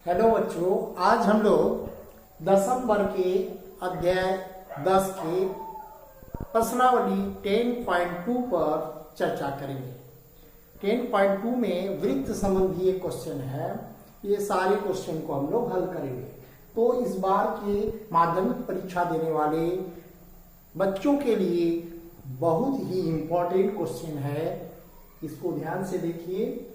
Hello बच्चों, आज हम लोग 10वीं वर्ग के अध्याय 10 के प्रश्नावली 10.2 पर चर्चा करेंगे। 10.2 में वृत्त संबंधी एक क्वेश्चन है। ये सारे क्वेश्चन को हम लोग हल करेंगे। तो इस बार के माध्यमिक परीक्षा देने वाले बच्चों के लिए बहुत ही इम्पोर्टेंट क्वेश्चन है। इसको ध्यान से देखिए।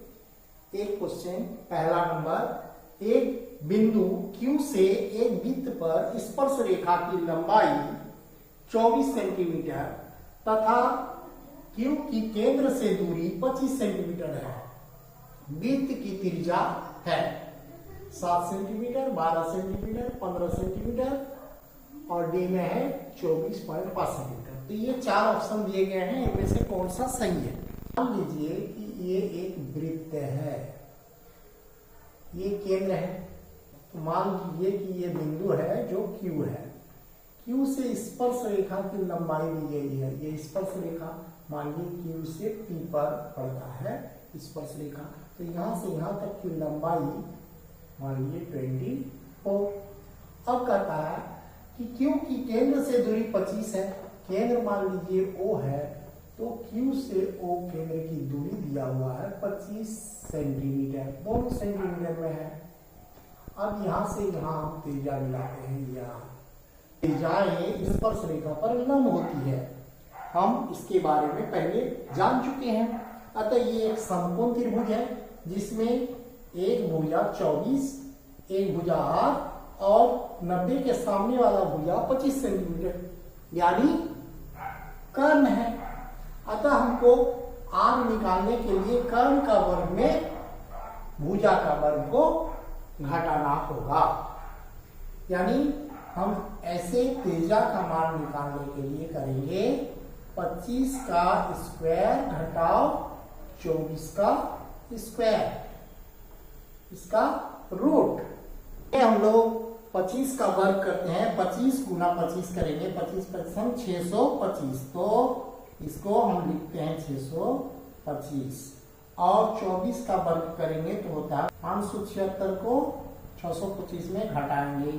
एक क्वेश्चन पहला नंबर, एक बिंदु Q से एक वृत्त पर स्पर्श रेखा की लंबाई 24 सेंटीमीटर तथा Q की केंद्र से दूरी 25 सेंटीमीटर है। वृत्त की त्रिज्या है 7 सेंटीमीटर, 12 सेंटीमीटर, 15 सेंटीमीटर और D में है 24.5 सेंटीमीटर। तो ये चार ऑप्शन दिए गए हैं, इनमें से कौन सा सही है। मान लीजिए कि ये एक वृत्त है, ये केंद्र है। तो मान लीजिए कि ये बिंदु है जो Q है। Q से स्पर्श रेखा की लंबाई दी गई है। ये स्पर्श रेखा मानिए Q से P पर पड़ता है स्पर्श रेखा। तो यहां से यहां तक की लंबाई मान लीजिए 24। अब कहता है कि Q की केंद्र से दूरी 25 है। केंद्र मान लीजिए O है, तो Q से O केंद्र की दूरी दिया हुआ है 25 सेंटीमीटर, दोनों सेंटीमीटर में है। अब यहां से यहां हम त्रिज्या मिलाते हैं। यहाँ त्रिज्याएं स्पर्श रेखा पर लंब होती है, हम इसके बारे में पहले जान चुके हैं। अतः ये एक समकोण त्रिभुज है जिसमें एक भुजा 24, एक भुजा 8 और 90 के सामने वाला भुजा 25 सेंटीमीटर यानी कर्ण है। अतः हमको R निकालने के लिए कर्ण का वर्ग में भुजा का वर्ग को घटाना होगा। यानी हम ऐसे त्रिज्या का मान निकालने के लिए करेंगे 25 का स्क्वायर घटाओ 24 का स्क्वायर, इसका रूट। हम लोग 25 का वर्ग करते हैं, 25 गुना 25 करेंगे, 25 625। तो इसको हम लिखते हैं 625 और 24 का वर्ग करेंगे तो होता है 576 को 625 में घटाएंगे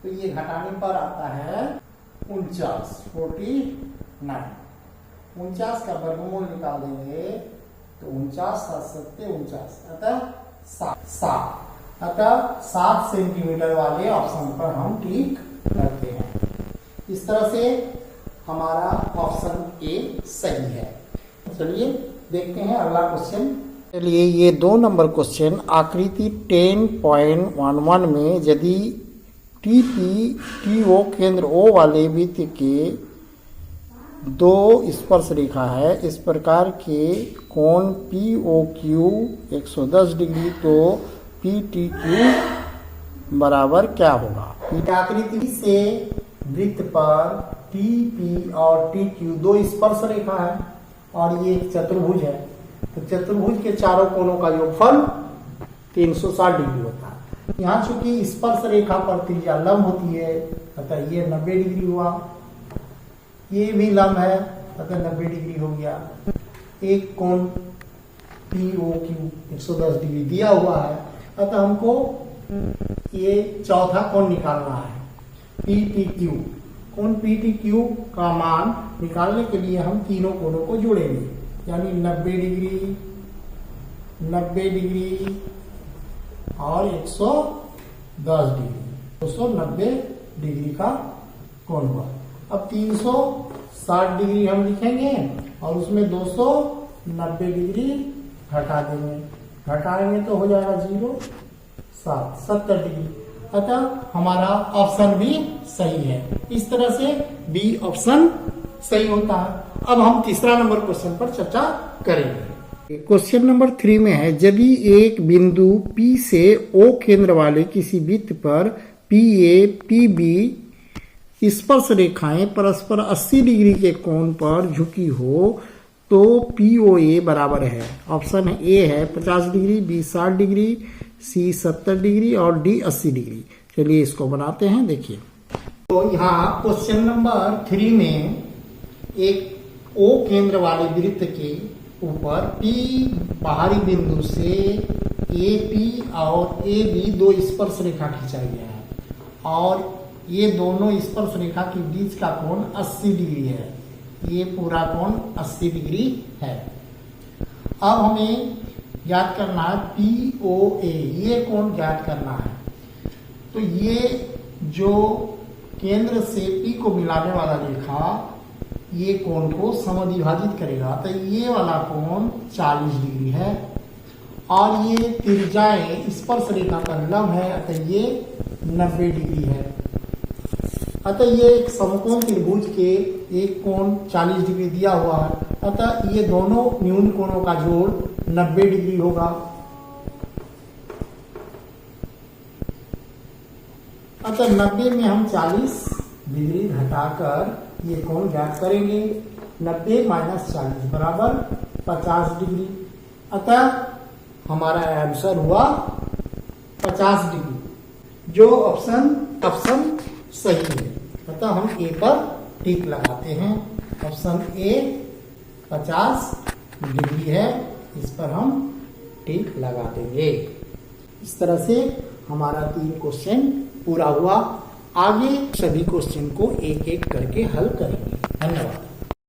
तो ये घटाने पर आता है 49, 49 का वर्गमूल निकाल देंगे तो 49 7 49 अतः 7। अतः 7 सेंटीमीटर वाले ऑप्शन पर हम टिक करते हैं। इस तरह से हमारा ऑप्शन ए सही है। चलिए देखते हैं अगला क्वेश्चन। चलिए ये 2 नंबर क्वेश्चन आकृति 10.11 में यदि TO केंद्र O वाले वृत्त के 2 स्पर्श रेखा है, इस प्रकार के कोण POQ 110 डिग्री, तो PTQ बराबर क्या होगा। आकृति से वृत्त पर TP और TQ 2 स्पर्श रेखा है और ये एक चतुर्भुज है। तो चतुर्भुज के चारों कोणों का योगफल 360 डिग्री होता है। यहाँ चूंकि स्पर्श रेखा पर त्रिज्या लंब होती है अतः ये 90 डिग्री हुआ, ये भी लंब है अतः 90 डिग्री हो गया। एक कोण POQ 110 डिग्री दिया हुआ है अतः हमको ये चौथा कोण निकालना है PTQ। कोण PTQ का मान निकालने के लिए हम तीनों कोणों को जोड़ेंगे, यानी 90 डिग्री, 90 डिग्री और 110 डिग्री, 290 डिग्री का कोण हुआ। अब 360 डिग्री हम लिखेंगे और उसमें 290 डिग्री घटा देंगे, घटाएंगे तो हो जाएगा 0, 70 डिग्री। अतः हमारा ऑप्शन भी सही है। इस तरह से बी ऑप्शन सही होता है। अब हम तीसरा नंबर क्वेश्चन पर चर्चा करेंगे। क्वेश्चन नंबर 3 में है, यदि एक बिंदु P से O केंद्र वाले किसी वृत्त पर PA PB स्पर्श रेखाएं परस्पर 80 डिग्री के कोण पर झुकी हो तो POA बराबर है। ऑप्शन ए है 50 degree, B 60 degree, C 70 degree और D 80 डिग्री। चलिए इसको बनाते हैं। देखिए तो यहाँ क्वेश्चन नंबर 3 में एक O केंद्र वाले वृत्त के ऊपर P बाहरी बिंदु से AP और AB दो स्पर्श रेखा खींचा गया है और ये दोनों स्पर्श रेखा के बीच का कोण 80 डिग्री है। ये पूरा कोण 80 डिग्री है। अब हमें ज्ञात करना है POA, ये कोण ज्ञात करना है। तो ये जो केंद्र से P को मिलाने वाला रेखा ये कोण को समद्विभाजित करेगा, तो ये वाला कोण 40 डिग्री है और ये तिर्यजाएं स्पर्श रेखा का लंब है, अतः ये 90 डिग्री है। अतः ये एक समकोण त्रिभुज के एक कोण 40 डिग्री दिया हुआ है, अतः ये दोनों न्यून कोणों का जोड़ 90 डिग्री होगा। अतः 90 में हम 40 डिग्री घटाकर ये कोण ज्ञात करेंगे। 90 माइनस 40 बराबर 50 डिग्री। अतः हमारा आंसर हुआ 50 डिग्री, जो ऑप्शन सही है। अतः हम ए पर टिक लगाते हैं। ऑप्शन ए 50 डिग्री है, इस पर हम टिक लगा देंगे। इस तरह से हमारा 3 क्वेश्चन पूरा हुआ। आगे सभी क्वेश्चन को एक एक करके हल करेंगे। धन्यवाद।